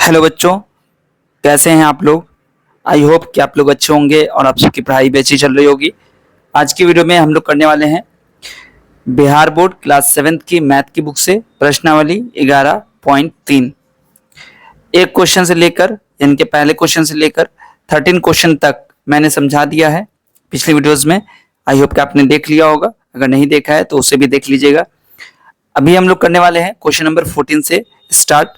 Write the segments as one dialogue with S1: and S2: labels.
S1: Hello बच्चों, कैसे हैं आप लोग। आई होप कि आप लोग अच्छे होंगे और आप सबकी पढ़ाई भी अच्छी चल रही होगी। आज की वीडियो में हम लोग करने वाले हैं बिहार बोर्ड क्लास 7 की मैथ की बुक से प्रश्नावली 11.3। एक क्वेश्चन से लेकर यानी कि पहले क्वेश्चन से लेकर 13 क्वेश्चन तक मैंने समझा दिया है पिछली वीडियोज में। आई होप कि आपने देख लिया होगा, अगर नहीं देखा है तो उसे भी देख लीजिएगा। अभी हम लोग करने वाले हैं क्वेश्चन नंबर 14 से स्टार्ट,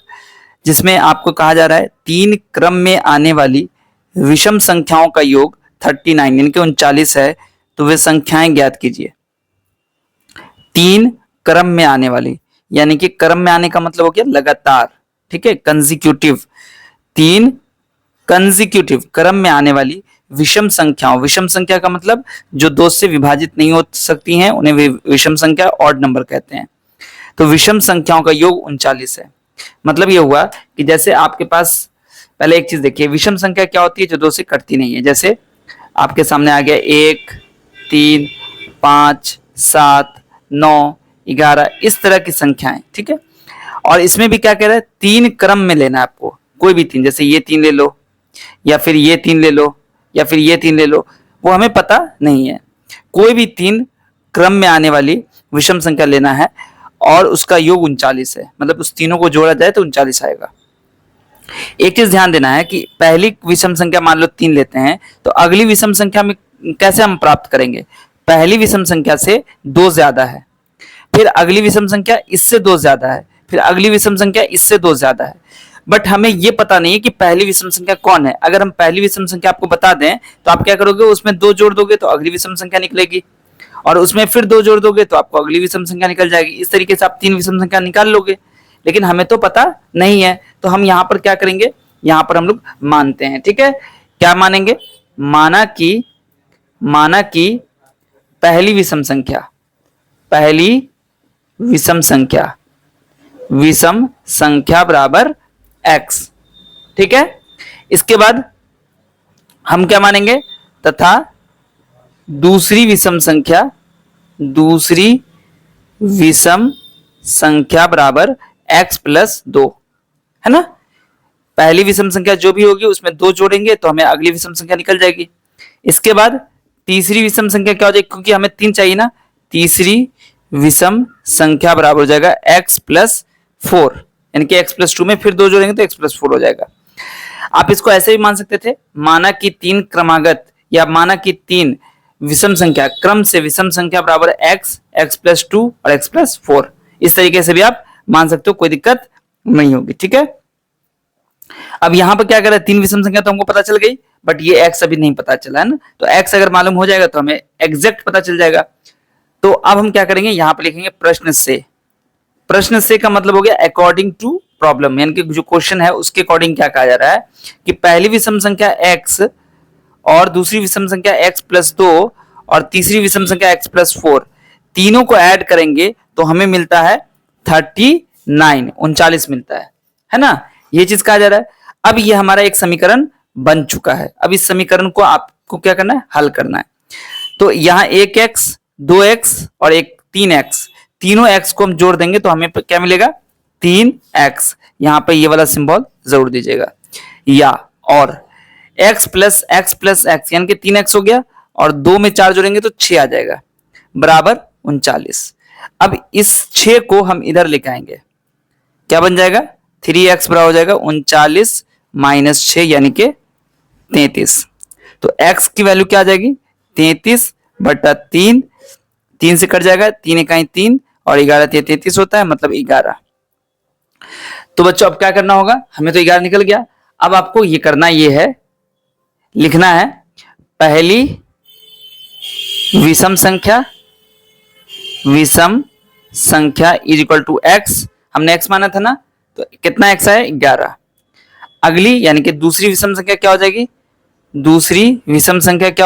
S1: जिसमें आपको कहा जा रहा है तीन क्रम में आने वाली विषम संख्याओं का योग 39 यानी कि 39 है, तो वे संख्याएं ज्ञात कीजिए। तीन क्रम में आने वाली यानी कि क्रम में आने का मतलब हो गया लगातार, ठीक है, कंजिक्यूटिव। तीन कंजिक्यूटिव क्रम में आने वाली विषम संख्याओं, विषम संख्या का मतलब जो दो से विभाजित नहीं हो सकती हैं उन्हें विषम संख्या ऑड नंबर कहते हैं। तो विषम संख्याओं का योग 39 है। मतलब ये हुआ कि जैसे आपके पास पहले एक चीज देखिए, विषम संख्या क्या होती है, जो दो से कटती नहीं है। जैसे आपके सामने आ गया 1, 3, 5, 7, 9, 11, इस तरह की संख्याएं, ठीक है। और इसमें भी क्या कह रहा है, तीन क्रम में लेना है आपको, कोई भी तीन, जैसे ये तीन ले लो या फिर ये तीन ले लो या फिर ये तीन ले लो, वो हमें पता नहीं है। कोई भी तीन क्रम में आने वाली विषम संख्या लेना है और उसका योग 39 है, मतलब उस तीनों को जोड़ा जाए तो 39 आएगा। एक चीज ध्यान देना है कि पहली विषम संख्या मान लो 3 लेते हैं, तो अगली विषम संख्या में कैसे हम प्राप्त करेंगे। पहली विषम संख्या से 2 ज्यादा है, फिर अगली विषम संख्या इससे 2 ज्यादा है, फिर अगली विषम संख्या इससे 2 ज्यादा है। बट हमें यह पता नहीं है कि पहली विषम संख्या कौन है। अगर हम पहली विषम संख्या आपको बता दें तो आप क्या करोगे, उसमें 2 जोड़ दोगे तो अगली विषम संख्या निकलेगी, और उसमें फिर 2 जोड़ दोगे तो आपको अगली विषम संख्या निकल जाएगी। इस तरीके से आप 3 विषम संख्या निकाल लोगे, लेकिन हमें तो पता नहीं है। तो हम यहाँ पर क्या करेंगे, यहाँ पर हम लोग मानते हैं, ठीक है। क्या मानेंगे, माना कि पहली विषम संख्या बराबर x, ठीक है। इसके बाद हम क्या मानेंगे, तथा दूसरी विषम संख्या बराबर x प्लस 2, है ना। पहली विषम संख्या जो भी होगी उसमें 2 जोड़ेंगे तो हमें अगली विषम संख्या निकल जाएगी। इसके बाद तीसरी विषम संख्या क्या हो जाएगी, क्योंकि हमें 3 चाहिए ना, तीसरी विषम संख्या बराबर हो जाएगा x प्लस 4, यानी कि x प्लस 2 में फिर 2 जोड़ेंगे तो x प्लस 4 हो जाएगा। आप इसको ऐसे भी मान सकते थे, माना कि 3 क्रमागत या माना कि 3 विषम संख्या क्रम से विषम संख्या बराबर x, x प्लस 2 और x प्लस 4, इस तरीके से भी आप मान सकते हो, कोई दिक्कत नहीं होगी, ठीक है। अब यहां पर क्या कर रहा है, 3 विषम संख्या तो हमको पता चल गई, बट ये x अभी नहीं पता चला है ना। तो x अगर मालूम हो जाएगा तो हमें एग्जैक्ट पता चल जाएगा। तो अब हम क्या करेंगे, यहां पर लिखेंगे प्रश्न से। प्रश्न से का मतलब हो गया अकॉर्डिंग टू प्रॉब्लम, यानी कि जो क्वेश्चन है उसके अकॉर्डिंग क्या कहा जा रहा है कि पहली विषम संख्या x और दूसरी विषम संख्या x प्लस 2 और तीसरी विषम संख्या x प्लस 4, तीनों को ऐड करेंगे तो हमें मिलता है 39 मिलता है ना। ये चीज कहा जा रहा है। अब ये हमारा एक समीकरण बन चुका है। अब इस समीकरण को आपको क्या करना है, हल करना है। तो यहाँ 1x, 2x और एक 3x, तीनों x को हम जोड़ देंगे तो हमें क्या मिलेगा, 3x। यहाँ पे ये वाला सिंबल जरूर दीजिएगा, या और x प्लस x यानी कि 3x हो गया, और 2 में 4 जोड़ेंगे तो 6 आ जाएगा, बराबर 39। अब इस 6 को हम इधर लेके आएंगे, क्या बन जाएगा, 3x बराबर हो जाएगा 39 माइनस 6 यानी कि 33। तो x की वैल्यू क्या आ जाएगी, 33 बटा 3, 3 से कट जाएगा, 3 इकाई 3 और 11 33 होता है, मतलब 11। तो बच्चों अब क्या करना होगा, हमें तो 11 निकल गया। अब आपको ये करना ये है, लिखना है पहली विषम संख्या इज इक्वल टू x, हमने x माना था ना, तो कितना x है, 11। अगली यानी कि दूसरी विषम संख्या क्या हो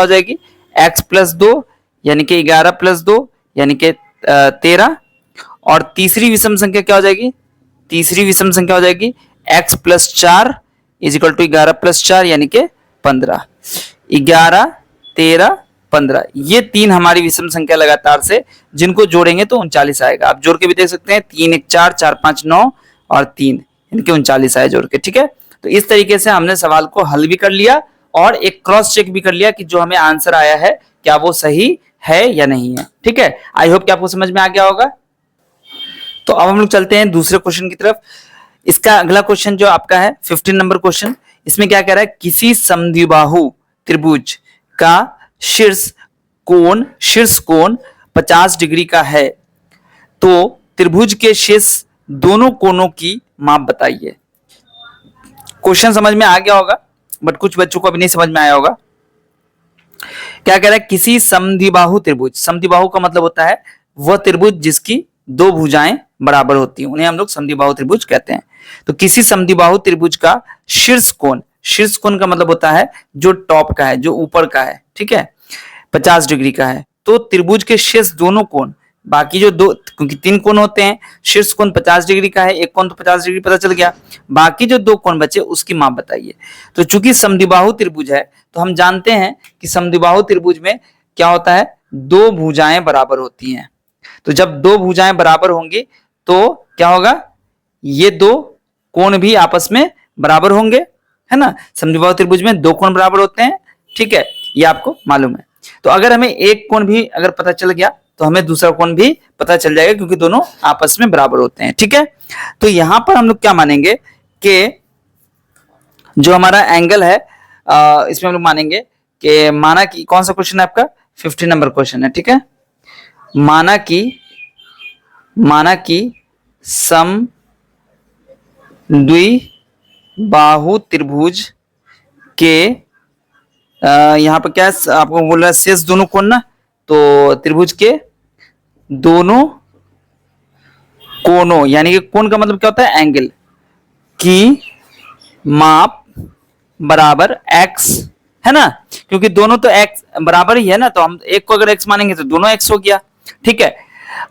S1: जाएगी, x प्लस 2 यानी कि 11 प्लस 2 यानी कि 13, और तीसरी विषम संख्या क्या हो जाएगी, x plus 4 is equal to 11 plus 4 यानी कि 15। 11, 13, 15, ये 3 हमारी विषम संख्या लगातार से, जिनको जोड़ेंगे तो 39 आएगा। आप जोड़ के भी देख सकते हैं, 3 1 4 4 5 9 और 3, इनके 39 आए जोड़ के। ठीक है, तो इस तरीके से हमने सवाल को हल भी कर लिया और एक क्रॉस चेक भी कर लिया कि जो हमें आंसर आया है क्या वो सही है या नहीं है। ठीक है, आई होप कि आपको समझ में आ गया होगा। तो अब हम लोग चलते हैं दूसरे क्वेश्चन की तरफ। इसका अगला क्वेश्चन जो आपका है 15 नंबर क्वेश्चन, इसमें क्या कह रहा है, किसी समद्विबाहु त्रिभुज का शीर्ष कोण 50 डिग्री का है तो त्रिभुज के शेष दोनों कोणों की माप बताइए। क्वेश्चन समझ में आ गया होगा, बट कुछ बच्चों को अभी नहीं समझ में आया होगा। क्या कह रहा है, किसी समद्विबाहु त्रिभुज, समद्विबाहु का मतलब होता है वह त्रिभुज जिसकी दो भुजाएं बराबर होती हैं, उन्हें हम लोग समद्विबाहु त्रिभुज कहते हैं। तो किसी समद्विबाहु त्रिभुज का शीर्ष कोण का मतलब होता है जो टॉप का है, जो ऊपर का है, ठीक है, 50 डिग्री का है। तो त्रिभुज के शेष दोनों कोण, बाकी जो दो, क्योंकि 3 कोण होते हैं, शीर्ष कोण 50 डिग्री का है, एक कोण तो 50 डिग्री पता चल गया, बाकी जो 2 कोण बचे उसकी माप बताइए। तो चूंकि समद्विबाहु त्रिभुज है तो हम जानते हैं कि समद्विबाहु त्रिभुज में क्या होता है, 2 भुजाएं बराबर होती हैं। तो जब 2 भुजाएं बराबर होंगी तो क्या होगा, ये 2 कोण भी आपस में बराबर होंगे, है ना। समद्विबाहु त्रिभुज में 2 कोण बराबर होते हैं, ठीक है, ये आपको मालूम है। तो अगर हमें एक कोण भी अगर पता चल गया तो हमें दूसरा कोण भी पता चल जाएगा, क्योंकि दोनों आपस में बराबर होते हैं। ठीक है, तो यहां पर हम लोग क्या मानेंगे कि जो हमारा एंगल है इसमें हम लोग मानेंगे कि माना कि, कौन सा क्वेश्चन है आपका, 15 नंबर क्वेश्चन है। ठीक है, माना कि समद्विबाहु त्रिभुज के यहाँ पर क्या आपको बोल रहा है, शेष दोनों कोण ना, तो त्रिभुज के दोनों कोणों, यानी कि कोण का मतलब क्या होता है, एंगल की माप बराबर x, है ना, क्योंकि दोनों तो x बराबर ही है ना, तो हम एक को अगर x मानेंगे तो दोनों x हो गया। ठीक है,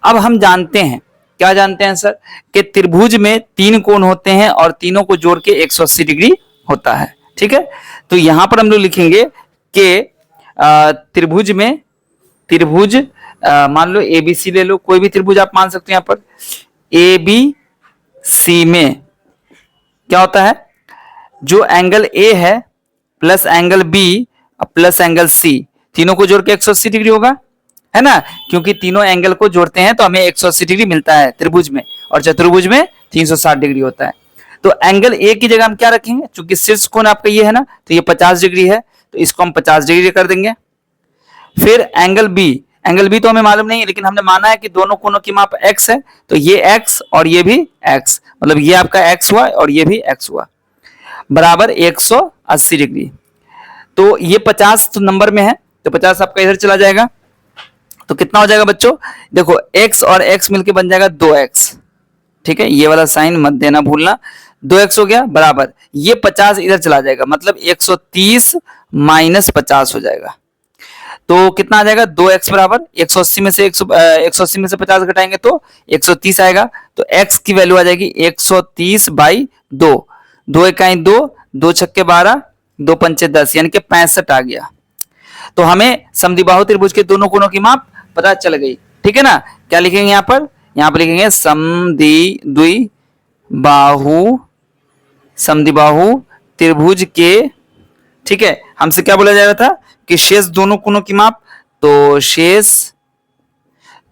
S1: अब हम जानते हैं, क्या जानते हैं सर, कि त्रिभुज में 3 कोण होते हैं और तीनों को जोड़ के 180 डिग्री होता है। ठीक है, तो यहां पर हम लोग लिखेंगे कि त्रिभुज मान लो ABC ले लो, कोई भी त्रिभुज आप मान सकते हैं। यहाँ पर ABC में क्या होता है, जो एंगल A है plus angle B plus angle C, तीनों को जोड़ के 180 डिग्री होगा, है ना, क्योंकि तीनों एंगल को जोड़ते हैं तो हमें 180 डिग्री मिलता है त्रिभुज में, और चतुर्भुज में 360 डिग्री होता है। तो एंगल A की जगह हम क्या रखेंगे, चूंकि शीर्ष कोण आपका ये है ना, तो ये 50 डिग्री है, तो इसको हम 50 डिग्री कर देंगे। फिर एंगल B तो हमें मालूम नहीं है, लेकिन हमने माना है कि दोनों कोणों की माप x है, तो ये x और ये भी x, मतलब ये आपका x हुआ और ये भी x हुआ, बराबर 180 डिग्री। तो ये 50 तो नंबर में है, तो 50 आपका इधर चला जाएगा, तो कितना हो जाएगा बच्चों, देखो x और x मिलके बन जाएगा 2x। ठीक है, ये वाला साइन मत देना भूलना, 2x हो गया, बराबर ये 50 इधर चला जाएगा, मतलब 130 माइनस 50 हो जाएगा। तो कितना आ जाएगा, 2x बराबर 180 में से 180 में से 50 घटाएंगे तो 130 आएगा। तो x की वैल्यू आ जाएगी 130 बाई 2, 2 इकाई 2, 2 छक्के 12, 2 पंचे 10, यानी कि 65 आ गया। तो हमें समद्विबाहु त्रिभुज के दोनों कोणों की माप पता चल गई। ठीक है ना, क्या लिखेंगे यहाँ पर लिखेंगे समद्विबाहु त्रिभुज के, ठीक है, हमसे क्या बोला जा रहा था कि शेष दोनों कोणों की माप, तो शेष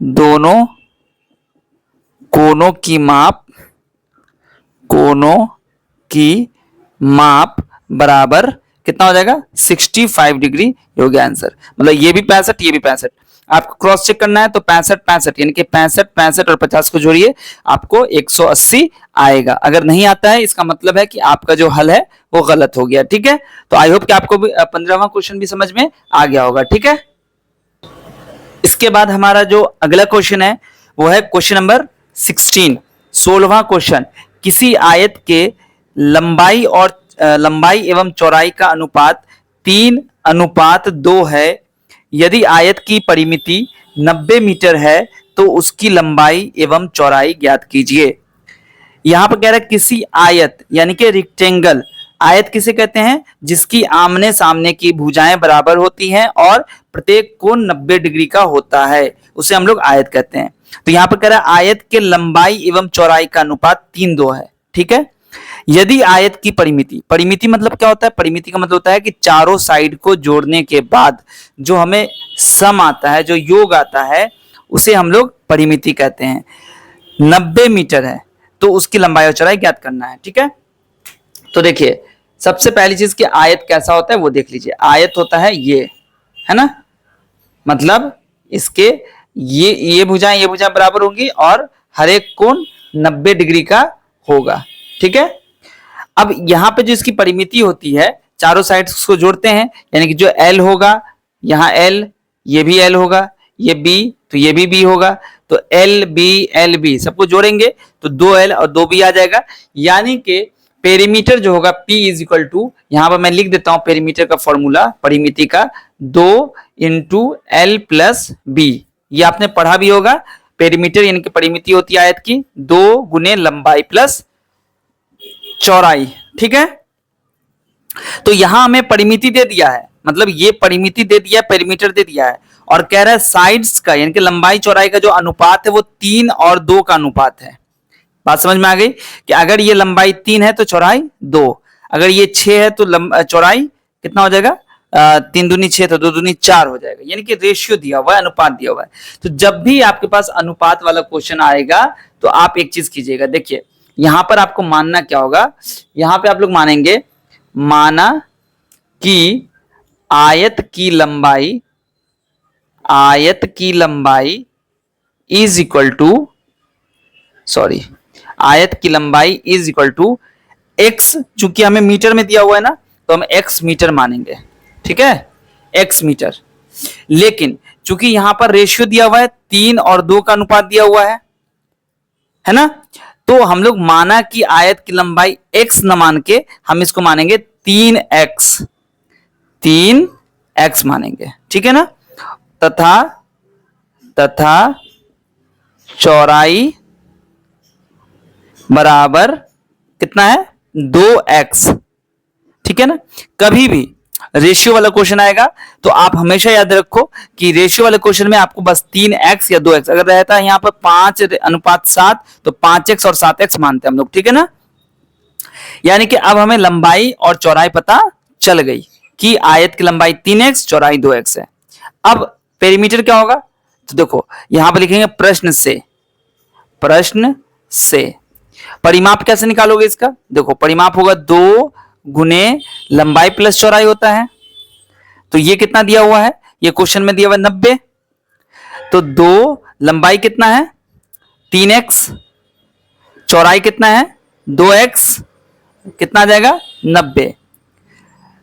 S1: दोनों कोणों की माप बराबर कितना हो जाएगा, 65 डिग्री हो गया आंसर। मतलब ये भी 65, ये भी 65, आपको क्रॉस चेक करना है तो 65 यानी कि 65 और 50 को जोड़िए, आपको 180 आएगा। अगर नहीं आता है इसका मतलब है कि आपका जो हल है वो गलत हो गया। ठीक है, तो आई होप कि आपको 15वां क्वेश्चन भी समझ में आ गया होगा। ठीक है, इसके बाद हमारा जो अगला क्वेश्चन है वो है क्वेश्चन नंबर 16वां क्वेश्चन, किसी आयत के लंबाई एवं चौड़ाई का अनुपात 3:2 है। यदि आयत की परिमिति 90 मीटर है तो उसकी लंबाई एवं चौड़ाई ज्ञात कीजिए। यहां पर कह रहा है किसी आयत यानी कि रेक्टेंगल, आयत किसे कहते हैं, जिसकी आमने सामने की भुजाएं बराबर होती हैं और प्रत्येक कोण 90 डिग्री का होता है, उसे हम लोग आयत कहते हैं। तो यहां पर कह रहा है आयत के लंबाई एवं चौड़ाई का अनुपात 3:2 है। ठीक है, यदि आयत की परिमिति, परिमिति मतलब क्या होता है, परिमिति का मतलब होता है कि चारों साइड को जोड़ने के बाद जो हमें सम आता है, जो योग आता है, उसे हम लोग परिमिति कहते हैं। 90 मीटर है तो उसकी लंबाई और चौड़ाई ज्ञात करना है। ठीक है, तो देखिए सबसे पहली चीज कि आयत कैसा होता है वो देख लीजिए। आयत होता है ये, है ना, मतलब इसके ये भुजाएं बराबर होंगी और हर एक कोण 90 डिग्री का होगा। ठीक है, अब यहां पे जो इसकी परिमिति होती है, चारों साइड्स को जोड़ते हैं, यानी कि जो L होगा, यहाँ L, ये भी L होगा, ये B, तो ये भी B होगा, तो LB सबको जोड़ेंगे तो 2L और 2B आ जाएगा। यानी कि पेरीमीटर जो होगा P इज इक्वल टू, यहां पर मैं लिख देता हूं पेरीमीटर का फॉर्मूला, परिमिति का 2 इंटू L प्लस B। ये आपने पढ़ा भी होगा, पेरीमीटर यानी कि परिमिति होती है आयत की 2 गुने लंबाई प्लस चौड़ाई। ठीक है, तो यहां हमें परिमिति दे दिया है, मतलब ये परिमिति दे दिया, पेरीमीटर दे दिया है, और कह रहा है साइड्स का यानी कि लंबाई चौड़ाई का जो अनुपात है वो 3 और 2 का अनुपात है। बात समझ में आ गई कि अगर ये लंबाई 3 है तो चौड़ाई 2, अगर ये 6 है तो चौड़ाई कितना हो जाएगा, 3 दूनी 6 तो 2 दूनी 4 हो जाएगा। यानी कि रेशियो दिया हुआ है, अनुपात दिया हुआ है। तो जब भी आपके पास अनुपात वाला क्वेश्चन आएगा तो आप एक चीज कीजिएगा, देखिए यहां पर आपको मानना क्या होगा, यहां पे आप लोग मानेंगे, माना कि आयत की लंबाई इज इक्वल टू, सॉरी, आयत की लंबाई इज इक्वल टू x, चूंकि हमें मीटर में दिया हुआ है ना तो हम x मीटर मानेंगे। ठीक है, x मीटर, लेकिन चूंकि यहां पर रेशियो दिया हुआ है 3 और 2 का अनुपात दिया हुआ है ना, तो हम लोग माना कि आयत की लंबाई x न मान के हम इसको मानेंगे 3x मानेंगे। ठीक है ना, तथा चौड़ाई बराबर कितना है, 2x। ठीक है ना, कभी भी रेशियो वाला क्वेश्चन आएगा तो आप हमेशा याद रखो कि रेशियो वाले क्वेश्चन में आपको बस 3x या 2x, अगर रहता है यहाँ पर 5:7 तो 5x और 7x मानते हैं हम लोग। ठीक है ना, यानी कि अब हमें लंबाई और चौड़ाई पता चल गई कि आयत की लंबाई 3x, चौड़ाई 2x है। अब पेरीमीटर क्या होगा, तो देखो यहां पर लिखेंगे प्रश्न से परिमाप कैसे निकालोगे इसका, देखो परिमाप होगा 2 गुने लंबाई प्लस चौड़ाई होता है, तो ये कितना दिया हुआ है, ये क्वेश्चन में दिया हुआ है 90, तो 2 लंबाई कितना है 3x, चौड़ाई कितना है 2x, कितना आ जाएगा 90।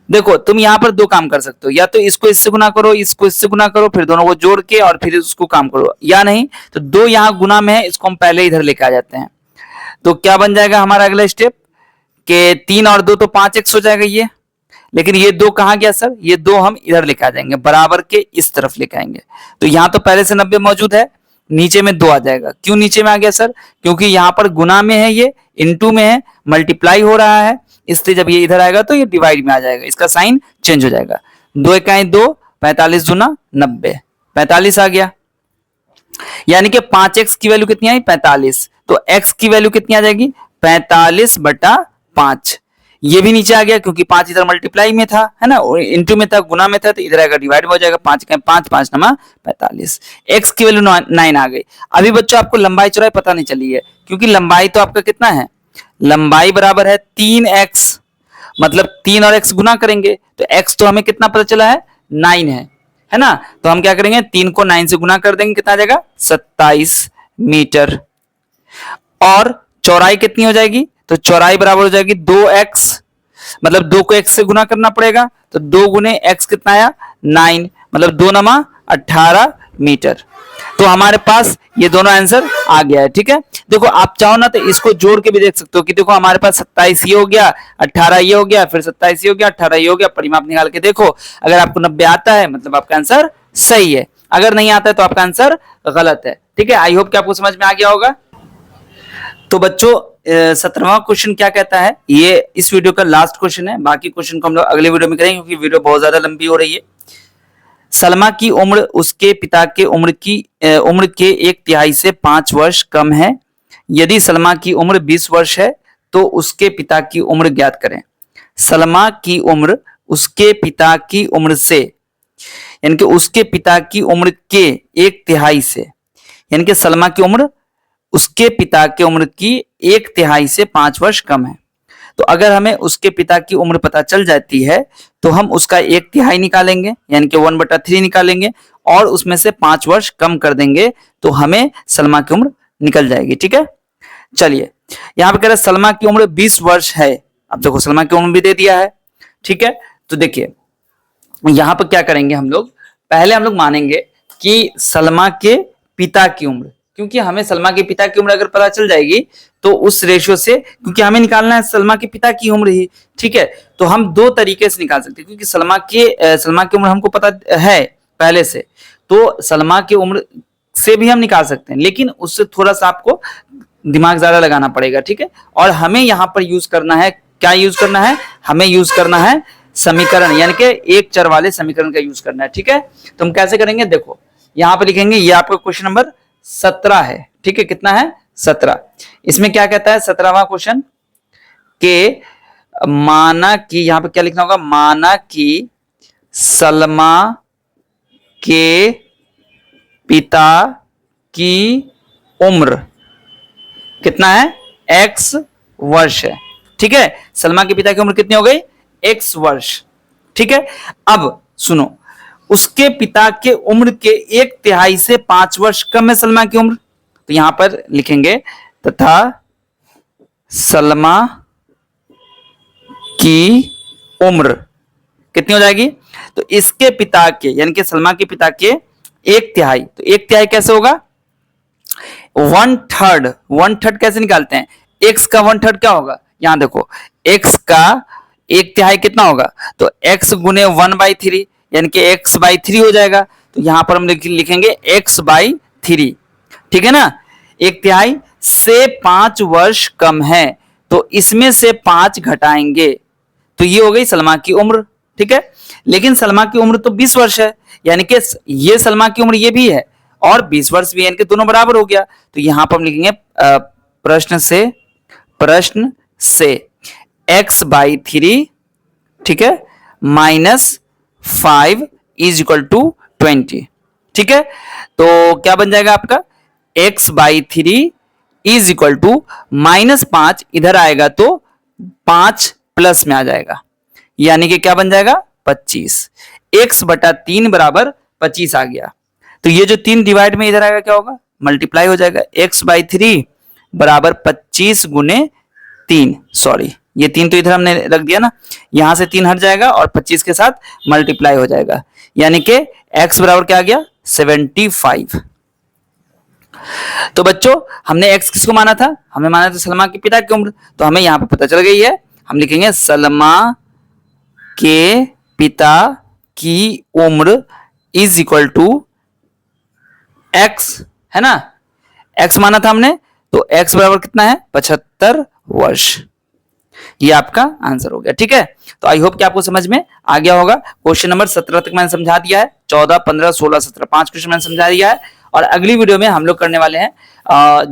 S1: देखो तुम यहां पर 2 काम कर सकते हो, या तो इसको इससे गुना करो, इसको इससे गुना करो, फिर दोनों को जोड़ के और फिर उसको काम करो, या नहीं तो 2 यहां गुना में है, इसको हम पहले इधर लेके आ जाते हैं। तो क्या बन जाएगा हमारा अगला स्टेप के 3 और 2 तो 5x हो जाएगा ये, लेकिन ये 2 कहां गया सर, ये 2 हम इधर लेके आ जाएंगे, बराबर के इस तरफ लेके आएंगे। तो यहां तो पहले से 90 मौजूद है, नीचे में 2 आ जाएगा। क्यों नीचे में आ गया सर, क्योंकि यहां पर गुना में है, ये इनटू में है, मल्टीप्लाई हो रहा है, इसलिए जब ये इधर आएगा तो ये डिवाइड में आ जाएगा, इसका साइन चेंज हो जाएगा। 2 इकाई 2, 45 दूना 90, 45 आ गया। यानी कि 5x की वैल्यू कितनी आई 45, तो x की वैल्यू कितनी आ जाएगी 45/5। ये भी नीचे आ गया क्योंकि 5 इधर मल्टीप्लाई में था, है ना, इनटू में था, गुना में था, तो इधर आएगा डिवाइड में हो जाएगा, 5 का 5, 5 नमा 45। x की वैल्यू 9 आ गई। अभी बच्चों आपको लंबाई चौड़ाई पता नहीं चली है, क्योंकि लंबाई तो आपका कितना है, लंबाई बराबर है 3x, मतलब 3 और x गुना करेंगे तो x तो हमें कितना पता चला है 9 है ना, तो हम क्या करेंगे 3 को 9 से गुना कर देंगे, कितना आ जाएगा 27 मीटर। और चौड़ाई कितनी हो जाएगी, तो चौड़ाई बराबर हो जाएगी 2x, मतलब 2 को x से गुना करना पड़ेगा, तो 2 गुने x कितना आया 9, मतलब 2 नमा 18 मीटर। तो हमारे पास ये दोनों आंसर आ गया है। ठीक है, देखो आप चाहो ना तो इसको जोड़ के भी देख सकते हो कि देखो हमारे पास 27 ये हो गया, 18 ये हो गया, फिर 27 ये हो गया, 18 ये हो गया, परिमाप निकाल के देखो, अगर आपको 90 आता है मतलब आपका आंसर सही है, अगर नहीं आता है तो आपका आंसर गलत है। ठीक है, आई होप कि आपको समझ में आ गया होगा। तो बच्चों 17वां क्वेश्चन क्या कहता है, ये इस वीडियो का लास्ट क्वेश्चन है, बाकी क्वेश्चन को हम लोग अगले वीडियो में करेंगे क्योंकि वीडियो बहुत ज्यादा लंबी हो रही है। सलमा की उम्र उसके पिता के उम्र के 1/3 से 5 वर्ष कम है। यदि सलमा की उम्र 20 वर्ष है तो उसके पिता की उम्र ज्ञात करें। सलमा की उम्र उसके पिता की उम्र से, यानी कि उसके पिता की उम्र के 1/3 से, यानी कि सलमा की उम्र उसके पिता की उम्र की 1/3 से 5 वर्ष कम है। तो अगर हमें उसके पिता की उम्र पता चल जाती है तो हम उसका 1/3 निकालेंगे, यानी कि 1/3 निकालेंगे और उसमें से 5 वर्ष कम कर देंगे तो हमें सलमा की उम्र निकल जाएगी। ठीक है, चलिए यहां पर कह रहे सलमा की उम्र 20 वर्ष है। अब देखो सलमा की उम्र भी दे दिया है। ठीक है, तो देखिए यहां पर क्या करेंगे हम लोग, पहले हम लोग मानेंगे कि सलमा के पिता की उम्र, क्योंकि हमें सलमा के पिता की उम्र अगर पता चल जाएगी तो उस रेशियो से, क्योंकि हमें निकालना है सलमा के पिता की उम्र ही। ठीक है, तो हम दो तरीके से निकाल सकते हैं, क्योंकि सलमा की उम्र हमको पता है पहले से, तो सलमा की उम्र से भी हम निकाल सकते हैं, लेकिन उससे थोड़ा सा आपको दिमाग ज्यादा लगाना पड़ेगा। ठीक है, और हमें यहाँ पर यूज करना है, क्या यूज करना है, हमें यूज करना है समीकरण, यानी कि एक चर वाले समीकरण का यूज करना है। ठीक है, तो हम कैसे करेंगे, देखो यहां पर लिखेंगे, ये आपका क्वेश्चन नंबर 17 है। ठीक है, कितना है, 17। इसमें क्या कहता है 17वां क्वेश्चन के माना कि, यहां पे क्या लिखना होगा, माना कि सलमा के पिता की उम्र कितना है, x वर्ष है। ठीक है, सलमा के पिता की उम्र कितनी हो गई, x वर्ष। ठीक है, अब सुनो, उसके पिता के उम्र के 1/3 से 5 वर्ष कम है सलमा की उम्र, तो यहां पर लिखेंगे तथा सलमा की उम्र कितनी हो जाएगी, तो इसके पिता के, यानी कि सलमा के पिता के 1/3, तो 1/3 कैसे होगा, 1/3 कैसे निकालते हैं, x का 1/3 क्या होगा, यहां देखो x का 1/3 कितना होगा, तो x गुने 1/3, यानी कि x/3 हो जाएगा। तो यहां पर हम लिखेंगे x/3। ठीक है ना, 1/3 से 5 वर्ष कम है, तो इसमें से 5 घटाएंगे तो ये हो गई सलमा की उम्र। ठीक है, लेकिन सलमा की उम्र तो 20 वर्ष है, यानी कि ये सलमा की उम्र ये भी है और 20 वर्ष भी है, यानी कि दोनों बराबर हो गया। तो यहां पर हम लिखेंगे प्रश्न से x/3, ठीक है, -5 इज इक्वल टू 20। ठीक है, तो क्या बन जाएगा आपका, x/3 इज इक्वल टू -5, इधर आएगा तो 5 प्लस में आ जाएगा, यानी कि क्या बन जाएगा 25। x/3 बराबर 25 आ गया, तो ये जो 3 डिवाइड में इधर आएगा क्या होगा, मल्टीप्लाई हो जाएगा। x/3 बराबर 25 गुने 3, सॉरी ये 3 तो इधर हमने रख दिया ना, यहां से 3 हट जाएगा और 25 के साथ मल्टीप्लाई हो जाएगा, यानी कि x बराबर क्या आ गया 75। तो बच्चों हमने x किसको माना था, हमें माना था सलमा के पिता की उम्र, तो हमें यहां पर पता चल गई है। हम लिखेंगे सलमा के पिता की उम्र इज इक्वल टू x, है ना, x माना था हमने, तो x बराबर कितना है 75 वर्ष। ये आपका आंसर हो गया। ठीक है, तो आई होप कि आपको समझ में आ गया होगा। क्वेश्चन नंबर 17 तक मैंने समझा दिया है, 14, 15, 16, 17 5 क्वेश्चन मैंने समझा दिया है। और अगली वीडियो में हम लोग करने वाले हैं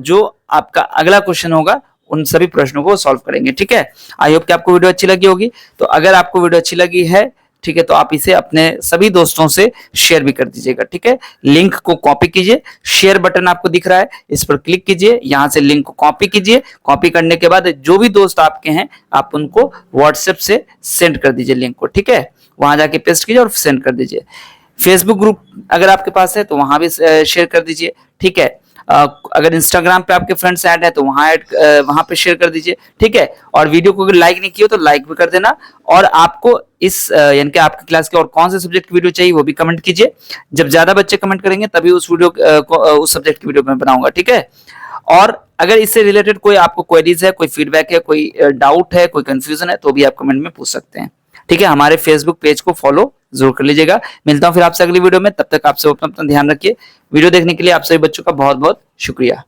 S1: जो आपका अगला क्वेश्चन होगा उन सभी प्रश्नों को सॉल्व करेंगे। ठीक है, आई होप कि आपको वीडियो अच्छी लगी होगी। तो अगर आपको वीडियो अच्छी लगी है, ठीक है, तो आप इसे अपने सभी दोस्तों से शेयर भी कर दीजिएगा। ठीक है, लिंक को कॉपी कीजिए, शेयर बटन आपको दिख रहा है, इस पर क्लिक कीजिए, यहां से लिंक को कॉपी कीजिए। कॉपी करने के बाद जो भी दोस्त आपके हैं आप उनको व्हाट्सएप से सेंड कर दीजिए लिंक को। ठीक है, वहां जाके पेस्ट कीजिए और सेंड कर दीजिए। फेसबुक ग्रुप अगर आपके पास है तो वहां भी शेयर कर दीजिए। ठीक है, अगर इंस्टाग्राम पे आपके फ्रेंड्स ऐड है तो वहां पे शेयर कर दीजिए। ठीक है, और वीडियो को अगर लाइक नहीं किया तो लाइक भी कर देना। और आपको इस यानी कि आपकी क्लास के और कौन से सब्जेक्ट की वीडियो चाहिए वो भी कमेंट कीजिए। जब ज्यादा बच्चे कमेंट करेंगे तभी उस सब्जेक्ट की वीडियो में बनाऊंगा। ठीक है, और अगर इससे रिलेटेड कोई आपको क्वेरीज है, कोई फीडबैक है, कोई डाउट है, कोई कंफ्यूजन है तो भी आप कमेंट में पूछ सकते हैं। ठीक है, हमारे फेसबुक पेज को फॉलो जरूर कर लीजिएगा। मिलता हूं फिर आपसे अगली वीडियो में, तब तक आप सब अपना ध्यान रखिए। वीडियो देखने के लिए आप सभी बच्चों का बहुत बहुत शुक्रिया।